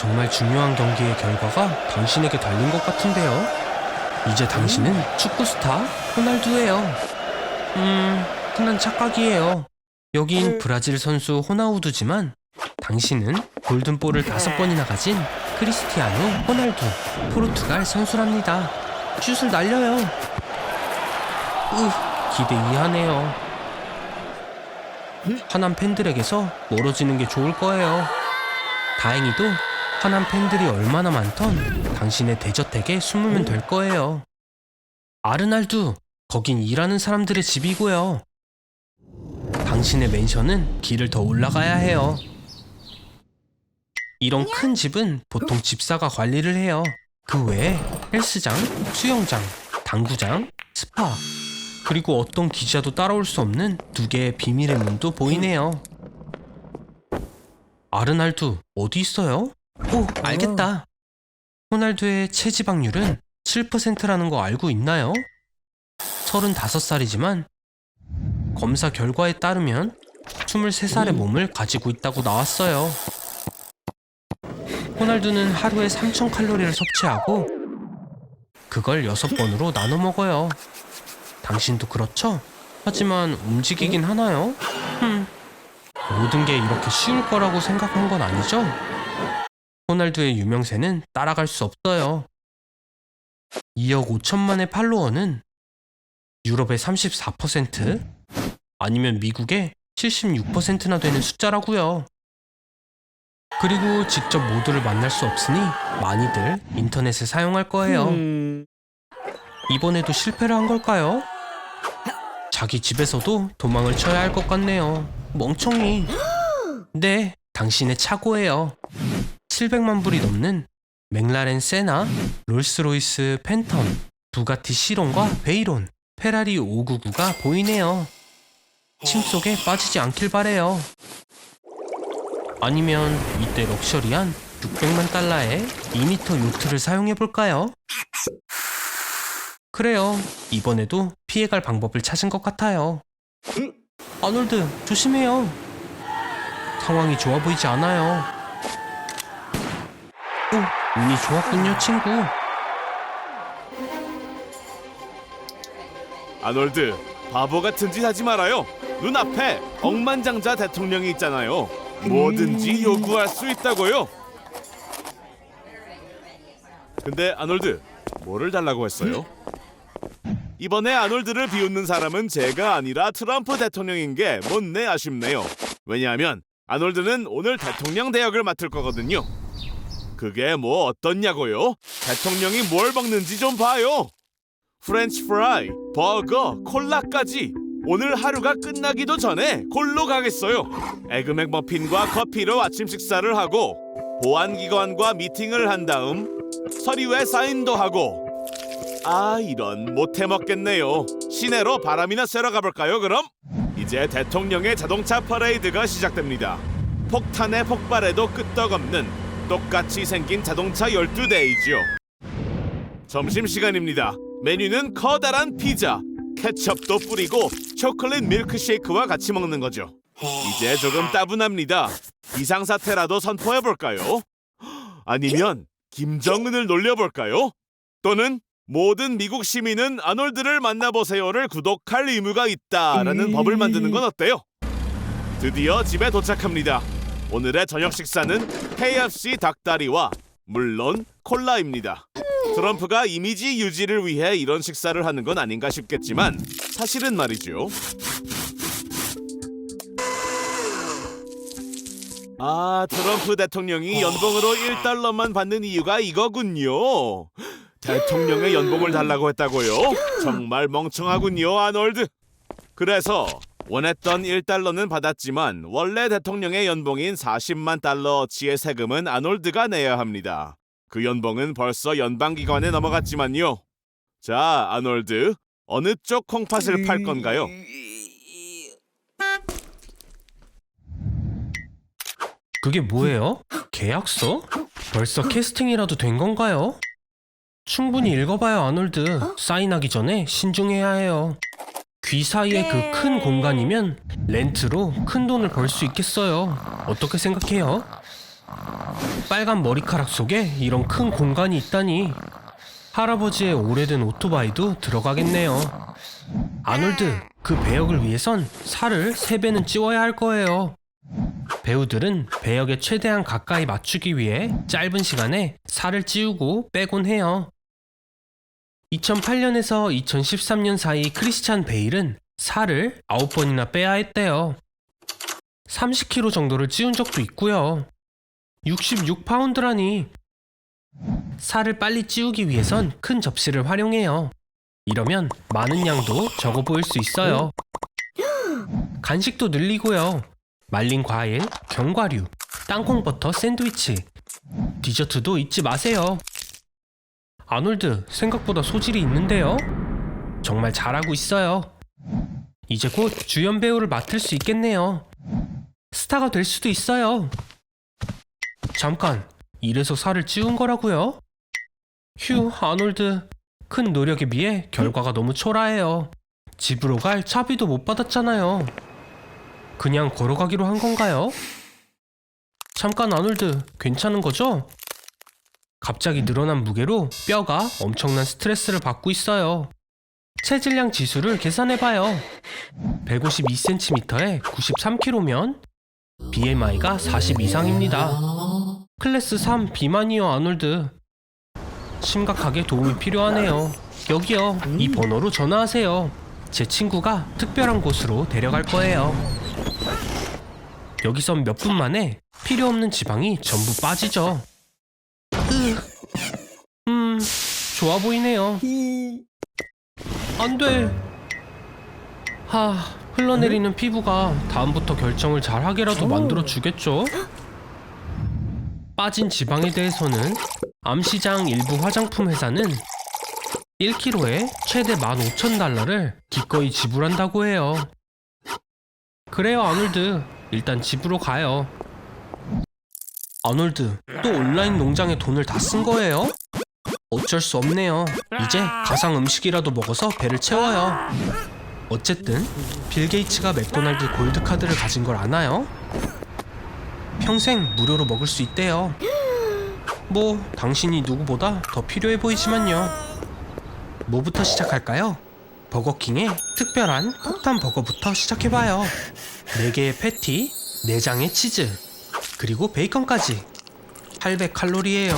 정말 중요한 경기의 결과가 당신에게 달린 것 같은데요. 이제 당신은 축구 스타 호날두예요. 흔한 착각이에요. 여긴 브라질 선수 호나우두지만 당신은 골든볼을 5번이나 가진 크리스티아노 호날두, 포르투갈 선수랍니다. 슛을 날려요. 기대 이하네요. 하남 팬들에게서 멀어지는 게 좋을 거예요. 다행히도 하남 팬들이 얼마나 많던 당신의 대저택에 숨으면 될 거예요. 아르날두, 거긴 일하는 사람들의 집이고요. 당신의 맨션은 길을 더 올라가야 해요. 이런 큰 집은 보통 집사가 관리를 해요. 그 외에 헬스장, 수영장, 당구장, 스파, 그리고 어떤 기자도 따라올 수 없는 2개의 비밀의 문도 보이네요. 아르날두, 어디 있어요? 오, 알겠다. 호날두의 체지방률은 7%라는 거 알고 있나요? 35살이지만 검사 결과에 따르면 23살의 몸을 가지고 있다고 나왔어요. 호날두는 하루에 3000칼로리를 섭취하고 그걸 6번으로 나눠 먹어요. 당신도 그렇죠? 하지만 움직이긴 하나요? 모든 게 이렇게 쉬울 거라고 생각한 건 아니죠? 호날두의 유명세는 따라갈 수 없어요. 2억 5천만의 팔로워는 유럽의 34%? 아니면 미국의 76%나 되는 숫자라고요. 그리고 직접 모두를 만날 수 없으니 많이들 인터넷을 사용할 거예요. 이번에도 실패를 한 걸까요? 자기 집에서도 도망을 쳐야 할 것 같네요. 멍청이. 네, 당신의 착오예요. 700만 불이 넘는 맥라렌 세나, 롤스로이스 팬텀, 부가티 시론과 베이론, 페라리 599가 보이네요. 침 속에 빠지지 않길 바래요. 아니면 이때 럭셔리한 600만 달러의 2m 요트를 사용해볼까요? 그래요, 이번에도 피해갈 방법을 찾은 것 같아요. 아놀드, 조심해요. 상황이 좋아 보이지 않아요. 오, 운이 좋았군요, 친구. 아놀드, 바보 같은 짓 하지 말아요. 눈앞에 억만장자 대통령이 있잖아요. 뭐든지 요구할 수 있다고요. 근데 아놀드, 뭐를 달라고 했어요? 이번에 아놀드를 비웃는 사람은 제가 아니라 트럼프 대통령인 게 못내 아쉽네요. 왜냐하면 아놀드는 오늘 대통령 대역을 맡을 거거든요. 그게 뭐 어떻냐고요? 대통령이 뭘 먹는지 좀 봐요. 프렌치 프라이, 버거, 콜라까지. 오늘 하루가 끝나기도 전에 골로 가겠어요. 에그맥 머핀과 커피로 아침 식사를 하고 보안기관과 미팅을 한 다음 서류에 사인도 하고. 이런 못해 먹겠네요. 시내로 바람이나 쐬러 가볼까요 그럼? 이제 대통령의 자동차 퍼레이드가 시작됩니다. 폭탄에 폭발에도 끄떡없는 똑같이 생긴 자동차 12대이죠. 점심시간입니다. 메뉴는 커다란 피자, 케첩도 뿌리고 초콜릿 밀크쉐이크와 같이 먹는 거죠. 이제 조금 따분합니다. 비상사태라도 선포해볼까요? 아니면 김정은을 놀려볼까요? 또는 모든 미국 시민은 아놀드를 만나보세요를 구독할 의무가 있다라는 법을 만드는 건 어때요? 드디어 집에 도착합니다. 오늘의 저녁 식사는 KFC 닭다리와 물론 콜라입니다. 트럼프가 이미지 유지를 위해 이런 식사를 하는 건 아닌가 싶겠지만 사실은 말이죠. 트럼프 대통령이 연봉으로 1달러만 받는 이유가 이거군요. 대통령의 연봉을 달라고 했다고요? 정말 멍청하군요, 아놀드. 그래서 원했던 1달러는 받았지만 원래 대통령의 연봉인 40만 달러어치의 세금은 아놀드가 내야 합니다. 그 연봉은 벌써 연방기관에 넘어갔지만요. 자, 아놀드, 어느 쪽 콩팥을 팔 건가요? 그게 뭐예요? 계약서? 벌써 캐스팅이라도 된 건가요? 충분히 읽어봐요, 아놀드. 사인하기 전에 신중해야 해요. 귀 사이에 그 큰 공간이면 렌트로 큰 돈을 벌 수 있겠어요. 어떻게 생각해요? 빨간 머리카락 속에 이런 큰 공간이 있다니. 할아버지의 오래된 오토바이도 들어가겠네요. 아놀드, 그 배역을 위해선 살을 3배는 찌워야 할 거예요. 배우들은 배역에 최대한 가까이 맞추기 위해 짧은 시간에 살을 찌우고 빼곤 해요. 2008년에서 2013년 사이 크리스찬 베일은 살을 9번이나 빼야 했대요. 30kg 정도를 찌운 적도 있고요. 66파운드라니. 살을 빨리 찌우기 위해선 큰 접시를 활용해요. 이러면 많은 양도 적어 보일 수 있어요. 간식도 늘리고요. 말린 과일, 견과류, 땅콩버터 샌드위치, 디저트도 잊지 마세요. 아놀드, 생각보다 소질이 있는데요? 정말 잘하고 있어요. 이제 곧 주연 배우를 맡을 수 있겠네요. 스타가 될 수도 있어요. 잠깐, 이래서 살을 찌운 거라고요? 휴, 아놀드. 큰 노력에 비해 결과가 너무 초라해요. 집으로 갈 차비도 못 받았잖아요. 그냥 걸어가기로 한 건가요? 잠깐, 아놀드, 괜찮은 거죠? 갑자기 늘어난 무게로 뼈가 엄청난 스트레스를 받고 있어요. 체질량 지수를 계산해봐요. 152cm에 93kg면 BMI가 40 이상입니다. 클래스 3 비만이요, 아놀드. 심각하게 도움이 필요하네요. 여기요, 이 번호로 전화하세요. 제 친구가 특별한 곳으로 데려갈 거예요. 여기선 몇 분 만에 필요 없는 지방이 전부 빠지죠. 좋아 보이네요. 안 돼. 흘러내리는 피부가 다음부터 결정을 잘하게라도 만들어 주겠죠? 빠진 지방에 대해서는 암시장 일부 화장품 회사는 1kg에 최대 15,000달러를 기꺼이 지불한다고 해요. 그래요, 아놀드. 일단 집으로 가요. 아놀드, 또 온라인 농장에 돈을 다 쓴 거예요? 어쩔 수 없네요. 이제 가상 음식이라도 먹어서 배를 채워요. 어쨌든 빌 게이츠가 맥도날드 골드카드를 가진 걸 아나요? 평생 무료로 먹을 수 있대요. 뭐 당신이 누구보다 더 필요해 보이지만요. 뭐부터 시작할까요? 버거킹의 특별한 폭탄 버거부터 시작해봐요. 4개의 패티, 4장의 치즈, 그리고 베이컨까지. 800칼로리예요.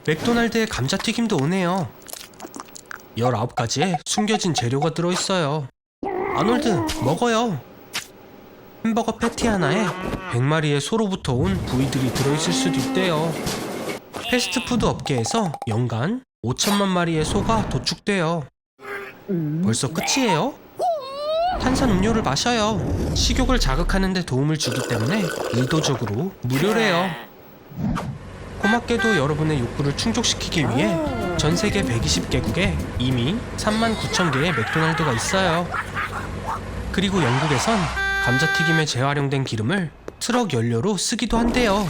맥도날드의 감자튀김도 오네요. 19가지의 숨겨진 재료가 들어있어요. 아놀드, 먹어요. 햄버거 패티 하나에 100마리의 소로부터 온 부위들이 들어있을 수도 있대요. 패스트푸드 업계에서 연간 5천만 마리의 소가 도축돼요. 벌써 끝이에요? 탄산음료를 마셔요. 식욕을 자극하는 데 도움을 주기 때문에 의도적으로 무료래요. 고맙게도 여러분의 욕구를 충족시키기 위해 전 세계 120개국에 이미 39,000개의 맥도날드가 있어요. 그리고 영국에선 감자튀김에 재활용된 기름을 트럭 연료로 쓰기도 한대요.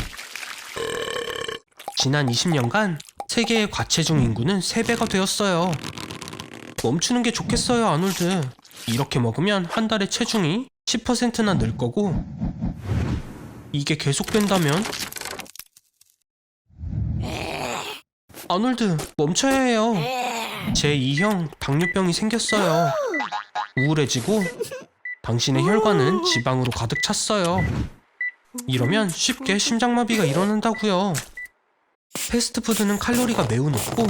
지난 20년간 세계의 과체중 인구는 3배가 되었어요. 멈추는 게 좋겠어요, 아놀드. 이렇게 먹으면 한 달에 체중이 10%나 늘 거고, 이게 계속된다면? 아놀드, 멈춰야 해요. 제 2형 당뇨병이 생겼어요. 우울해지고 당신의 혈관은 지방으로 가득 찼어요. 이러면 쉽게 심장마비가 일어난다고요. 패스트푸드는 칼로리가 매우 높고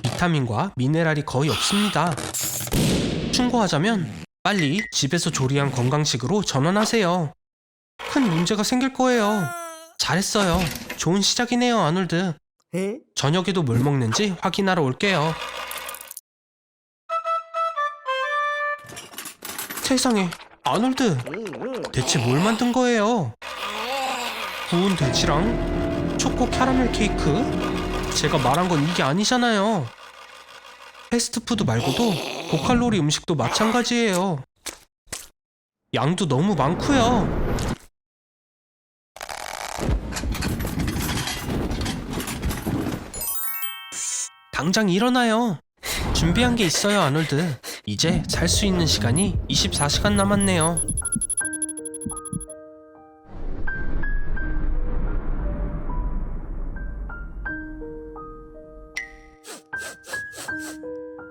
비타민과 미네랄이 거의 없습니다. 충고하자면 빨리 집에서 조리한 건강식으로 전환하세요. 큰 문제가 생길 거예요. 잘했어요. 좋은 시작이네요, 아놀드. 저녁에도 뭘 먹는지 확인하러 올게요. 세상에, 아놀드, 대체 뭘 만든 거예요? 구운 돼지랑 초코 캐러멜 케이크? 제가 말한 건 이게 아니잖아요. 패스트푸드 말고도 고칼로리 음식도 마찬가지예요. 양도 너무 많고요. 당장 일어나요. 준비한 게 있어요, 아놀드. 이제 잘 수 있는 시간이 24시간 남았네요.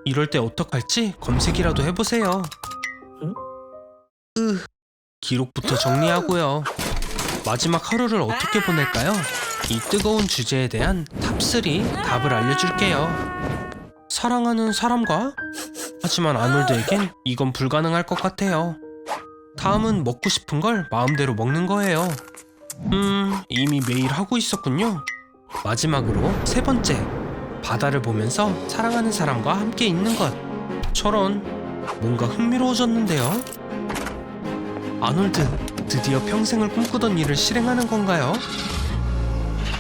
이럴 때 어떡할지 검색이라도 해보세요. 기록부터 정리하고요. 마지막 하루를 어떻게 보낼까요? 이 뜨거운 주제에 대한 탑3 답을 알려줄게요. 사랑하는 사람과? 하지만 아놀드에겐 이건 불가능할 것 같아요. 다음은 먹고 싶은 걸 마음대로 먹는 거예요. 이미 매일 하고 있었군요. 마지막으로 세 번째, 바다를 보면서 사랑하는 사람과 함께 있는 것. 저런, 뭔가 흥미로워졌는데요. 아놀드, 드디어 평생을 꿈꾸던 일을 실행하는 건가요?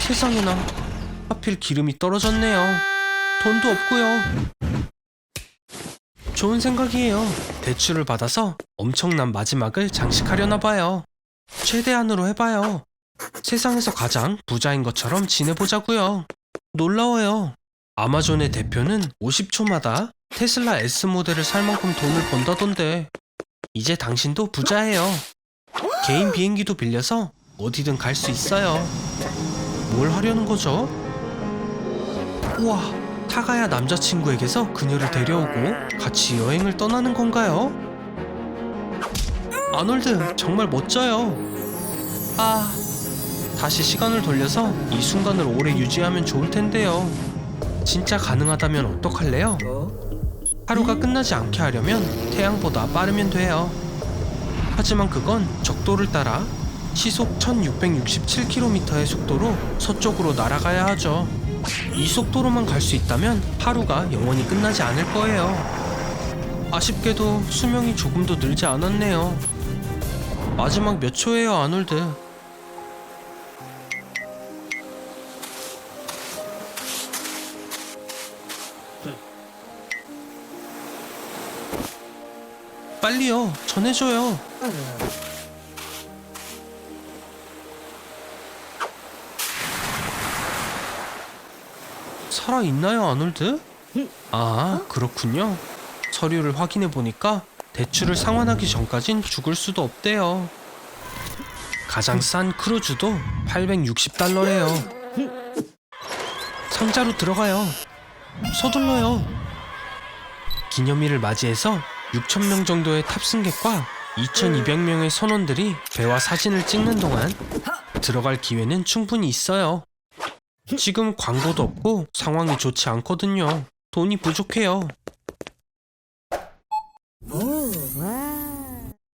세상에나, 하필 기름이 떨어졌네요. 돈도 없고요. 좋은 생각이에요. 대출을 받아서 엄청난 마지막을 장식하려나 봐요. 최대한으로 해봐요. 세상에서 가장 부자인 것처럼 지내보자고요. 놀라워요. 아마존의 대표는 50초마다 테슬라 S 모델을 살 만큼 돈을 번다던데 이제 당신도 부자예요. 개인 비행기도 빌려서 어디든 갈 수 있어요. 뭘 하려는 거죠? 우와, 타가야 남자친구에게서 그녀를 데려오고 같이 여행을 떠나는 건가요? 아놀드, 정말 멋져요. 다시 시간을 돌려서 이 순간을 오래 유지하면 좋을 텐데요. 진짜 가능하다면 어떡할래요? 하루가 끝나지 않게 하려면 태양보다 빠르면 돼요. 하지만 그건 적도를 따라 시속 1667km의 속도로 서쪽으로 날아가야 하죠. 이 속도로만 갈 수 있다면 하루가 영원히 끝나지 않을 거예요. 아쉽게도 수명이 조금도 늘지 않았네요. 마지막 몇 초예요, 아놀드? 빨리요, 전해줘요. 살아있나요, 아놀드? 그렇군요. 서류를 확인해보니까 대출을 상환하기 전까진 죽을 수도 없대요. 가장 싼 크루즈도 860달러래요. 상자로 들어가요. 서둘러요. 기념일을 맞이해서 6,000명 정도의 탑승객과 2,200명의 선원들이 배와 사진을 찍는 동안 들어갈 기회는 충분히 있어요. 지금 광고도 없고 상황이 좋지 않거든요. 돈이 부족해요.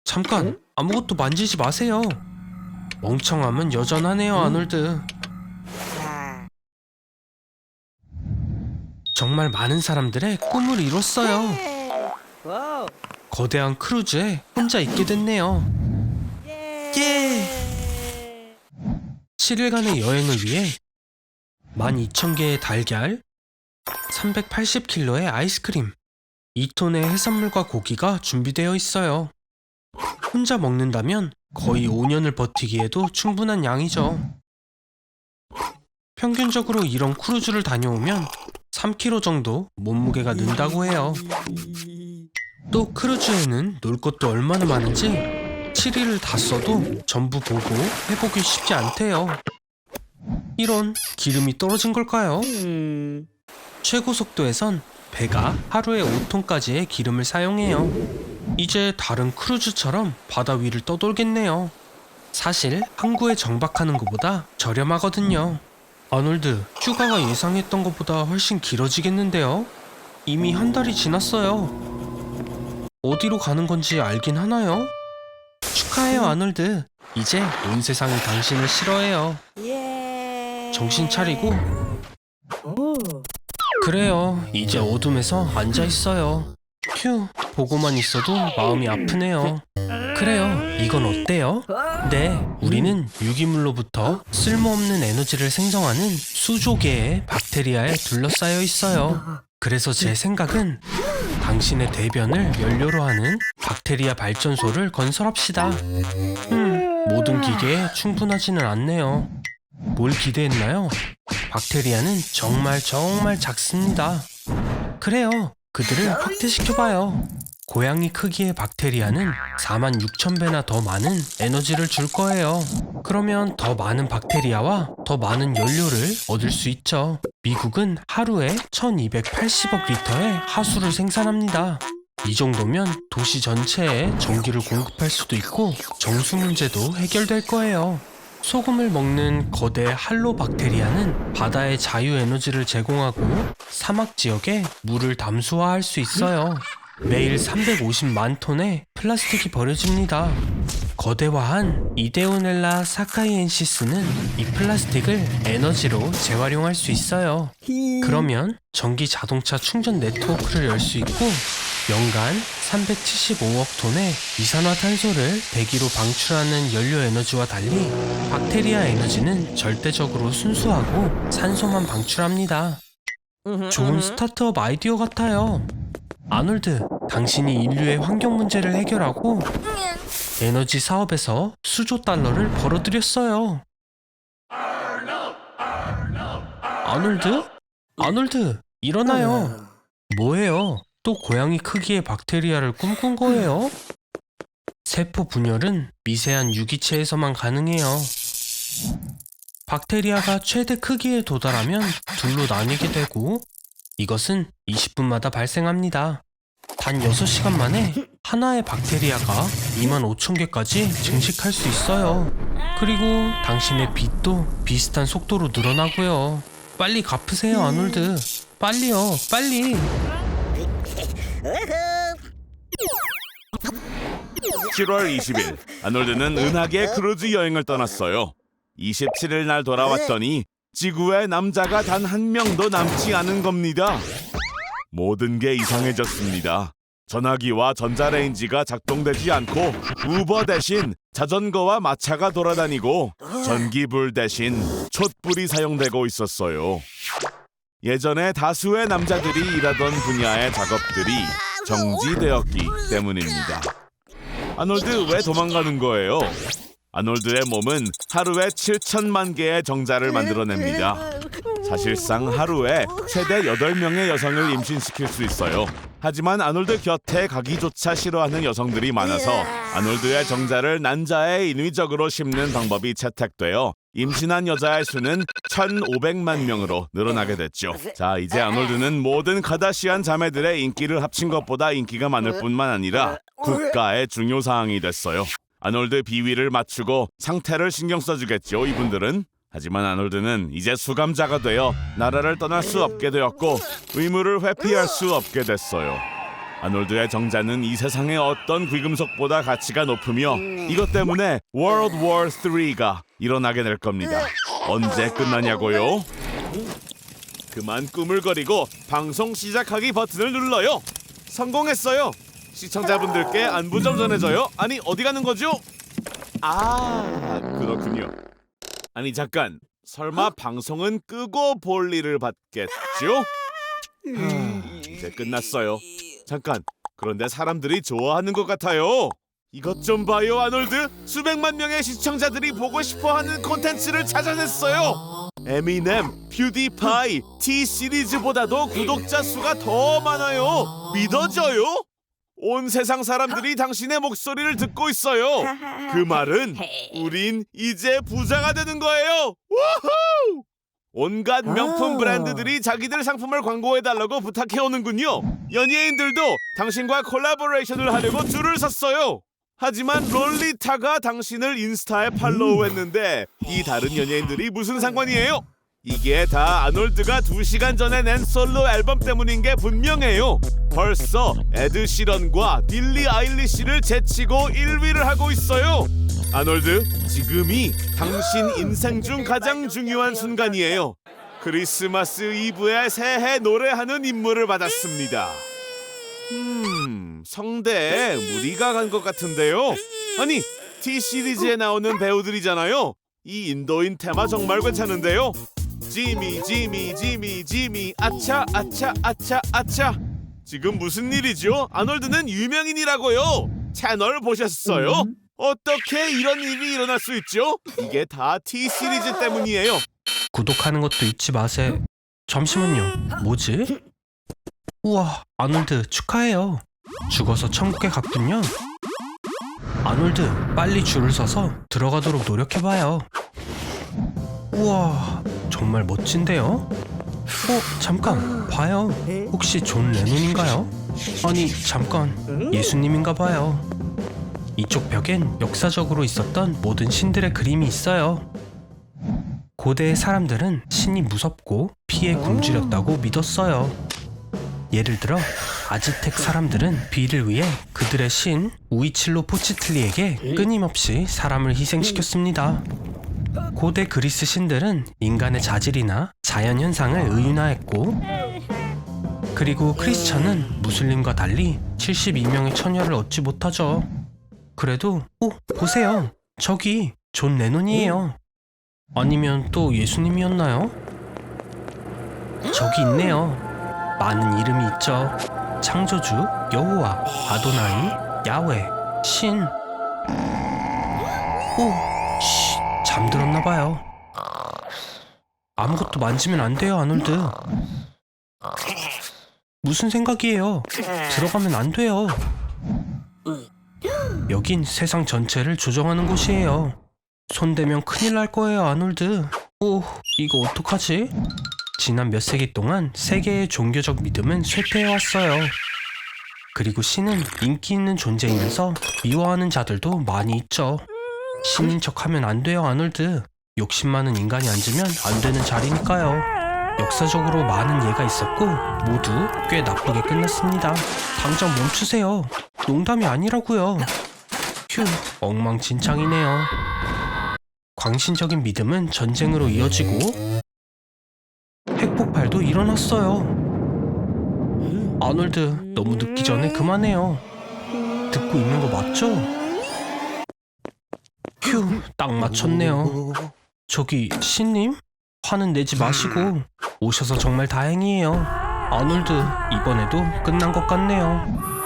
잠깐, 아무것도 만지지 마세요. 멍청함은 여전하네요, 아놀드. 정말 많은 사람들의 꿈을 이뤘어요. 거대한 크루즈에 혼자 있게 됐네요. 7일간의 여행을 위해 12,000개의 달걀, 380kg의 아이스크림, 2톤의 해산물과 고기가 준비되어 있어요. 혼자 먹는다면 거의 5년을 버티기에도 충분한 양이죠. 평균적으로 이런 크루즈를 다녀오면 3kg 정도 몸무게가 는다고 해요. 또 크루즈에는 놀 것도 얼마나 많은지 7일을 다 써도 전부 보고 해보기 쉽지 않대요. 이런, 기름이 떨어진 걸까요? 최고 속도에선 배가 하루에 5톤까지의 기름을 사용해요. 이제 다른 크루즈처럼 바다 위를 떠돌겠네요. 사실 항구에 정박하는 것보다 저렴하거든요. 아놀드, 휴가가 예상했던 것보다 훨씬 길어지겠는데요? 이미 한 달이 지났어요. 어디로 가는 건지 알긴 하나요? 축하해요, 아놀드. 이제 온 세상이 당신을 싫어해요. 정신 차리고. 그래요, 이제 어둠에서 앉아있어요. 휴, 보고만 있어도 마음이 아프네요. 그래요, 이건 어때요? 네, 우리는 유기물로부터 쓸모없는 에너지를 생성하는 수조개의 박테리아에 둘러싸여 있어요. 그래서 제 생각은 당신의 대변을 연료로 하는 박테리아 발전소를 건설합시다. 모든 기계에 충분하지는 않네요. 뭘 기대했나요? 박테리아는 정말 작습니다. 그래요, 그들을 확대시켜봐요. 고양이 크기의 박테리아는 46,000배나 더 많은 에너지를 줄 거예요. 그러면 더 많은 박테리아와 더 많은 연료를 얻을 수 있죠. 미국은 하루에 1280억 리터의 하수를 생산합니다. 이 정도면 도시 전체에 전기를 공급할 수도 있고 정수 문제도 해결될 거예요. 소금을 먹는 거대 할로박테리아는 바다에 자유에너지를 제공하고 사막 지역에 물을 담수화할 수 있어요. 매일 350만 톤의 플라스틱이 버려집니다. 거대화한 이데오넬라 사카이엔시스는 이 플라스틱을 에너지로 재활용할 수 있어요. 그러면 전기 자동차 충전 네트워크를 열 수 있고 연간 375억 톤의 이산화탄소를 대기로 방출하는 연료 에너지와 달리 박테리아 에너지는 절대적으로 순수하고 산소만 방출합니다. 좋은 스타트업 아이디어 같아요. 아놀드, 당신이 인류의 환경 문제를 해결하고 에너지 사업에서 수조 달러를 벌어들였어요. 아놀드? 아놀드, 일어나요. 뭐예요? 또 고양이 크기의 박테리아를 꿈꾼 거예요? 세포 분열은 미세한 유기체에서만 가능해요. 박테리아가 최대 크기에 도달하면 둘로 나뉘게 되고 이것은 20분마다 발생합니다. 단 6시간 만에 하나의 박테리아가 25,000개까지 증식할 수 있어요. 그리고 당신의 빚도 비슷한 속도로 늘어나고요. 빨리 갚으세요, 아놀드. 빨리요, 빨리. 7월 20일 아놀드는 은하계 크루즈 여행을 떠났어요. 27일 날 돌아왔더니 지구에 남자가 단 한 명도 남지 않은 겁니다. 모든 게 이상해졌습니다. 전화기와 전자레인지가 작동되지 않고 우버 대신 자전거와 마차가 돌아다니고 전기불 대신 촛불이 사용되고 있었어요. 예전에 다수의 남자들이 일하던 분야의 작업들이 정지되었기 때문입니다. 아놀드, 왜 도망가는 거예요? 아놀드의 몸은 하루에 7천만 개의 정자를 만들어냅니다. 사실상 하루에 최대 8명의 여성을 임신시킬 수 있어요. 하지만 아놀드 곁에 가기조차 싫어하는 여성들이 많아서 아놀드의 정자를 난자에 인위적으로 심는 방법이 채택되어 임신한 여자의 수는 1,500만 명으로 늘어나게 됐죠. 자, 이제 아놀드는 모든 카다시안 자매들의 인기를 합친 것보다 인기가 많을 뿐만 아니라 국가의 중요 사항이 됐어요. 아놀드 비위를 맞추고 상태를 신경 써주겠죠, 이분들은. 하지만 아놀드는 이제 수감자가 되어 나라를 떠날 수 없게 되었고 의무를 회피할 수 없게 됐어요. 아놀드의 정자는 이 세상의 어떤 귀금속보다 가치가 높으며 이것 때문에 World War III가 일어나게 될 겁니다. 언제 끝나냐고요? 그만 꾸물거리고 방송 시작하기 버튼을 눌러요. 성공했어요. 시청자분들께 안부 좀 전해줘요. 아니, 어디 가는 거죠? 아, 그렇군요. 아니, 잠깐, 설마 방송은 끄고 볼 일을 받겠죠? 이제 끝났어요. 잠깐, 그런데 사람들이 좋아하는 것 같아요. 이것 좀 봐요, 아놀드. 수백만 명의 시청자들이 보고 싶어하는 콘텐츠를 찾아냈어요. 에미넴, 퓨디파이, T-시리즈보다도 구독자 수가 더 많아요. 믿어져요? 온 세상 사람들이 당신의 목소리를 듣고 있어요. 그 말은 우린 이제 부자가 되는 거예요. 우후! 온갖 명품 브랜드들이 자기들 상품을 광고해달라고 부탁해오는군요. 연예인들도 당신과 콜라보레이션을 하려고 줄을 섰어요. 하지만 롤리타가 당신을 인스타에 팔로우했는데 이 다른 연예인들이 무슨 상관이에요? 이게 다 아놀드가 2시간 전에 낸 솔로 앨범 때문인 게 분명해요. 벌써 에드 시런과 빌리 아일리시를 제치고 1위를 하고 있어요. 아놀드, 지금이 당신 인생 중 가장 중요한 순간이에요. 크리스마스 이브에 새해 노래하는 임무를 받았습니다. 성대에 무리가 간 것 같은데요. 아니, T-시리즈에 나오는 배우들이잖아요. 이 인도인 테마 정말 괜찮은데요. 지미 지미 지미 지미 아차 아차 아차 아차. 지금 무슨 일이죠? 아놀드는 유명인이라고요. 채널 보셨어요? 어떻게 이런 일이 일어날 수 있죠? 이게 다 T-시리즈 때문이에요. 구독하는 것도 잊지 마세요. 잠시만요. 뭐지? 우와, 아놀드 축하해요. 죽어서 천국에 갔군요. 아놀드, 빨리 줄을 서서 들어가도록 노력해봐요. 우와, 정말 멋진데요? 잠깐, 봐요. 혹시 존 레논인가요? 아니, 잠깐, 예수님인가봐요. 이쪽 벽엔 역사적으로 있었던 모든 신들의 그림이 있어요. 고대의 사람들은 신이 무섭고 피에 굶주렸다고 믿었어요. 예를 들어 아즈텍 사람들은 비를 위해 그들의 신 우이칠로포치틀리에게 끊임없이 사람을 희생시켰습니다. 고대 그리스 신들은 인간의 자질이나 자연현상을 의윤화했고, 그리고 크리스천은 무슬림과 달리 72명의 처녀를 얻지 못하죠. 그래도 보세요, 저기 존 레논이에요. 아니면 또 예수님이었나요? 저기 있네요. 많은 이름이 있죠. 창조주, 여호와, 아도나이, 야훼, 신. 잠들었나봐요. 아무것도 만지면 안 돼요, 아놀드. 무슨 생각이에요? 들어가면 안 돼요. 여긴 세상 전체를 조정하는 곳이에요. 손대면 큰일 날 거예요, 아놀드. 이거 어떡하지? 지난 몇 세기 동안 세계의 종교적 믿음은 쇠퇴해왔어요. 그리고 신은 인기 있는 존재이면서 미워하는 자들도 많이 있죠. 신인 척하면 안 돼요, 아놀드. 욕심 많은 인간이 앉으면 안 되는 자리니까요. 역사적으로 많은 예가 있었고 모두 꽤 나쁘게 끝났습니다. 당장 멈추세요. 농담이 아니라고요. 휴, 엉망진창이네요. 광신적인 믿음은 전쟁으로 이어지고 핵폭발도 일어났어요. 아놀드, 너무 늦기 전에 그만해요. 듣고 있는 거 맞죠? 휴, 딱 맞췄네요. 저기 신님? 화는 내지 마시고 오셔서 정말 다행이에요. 아놀드, 이번에도 끝난 것 같네요.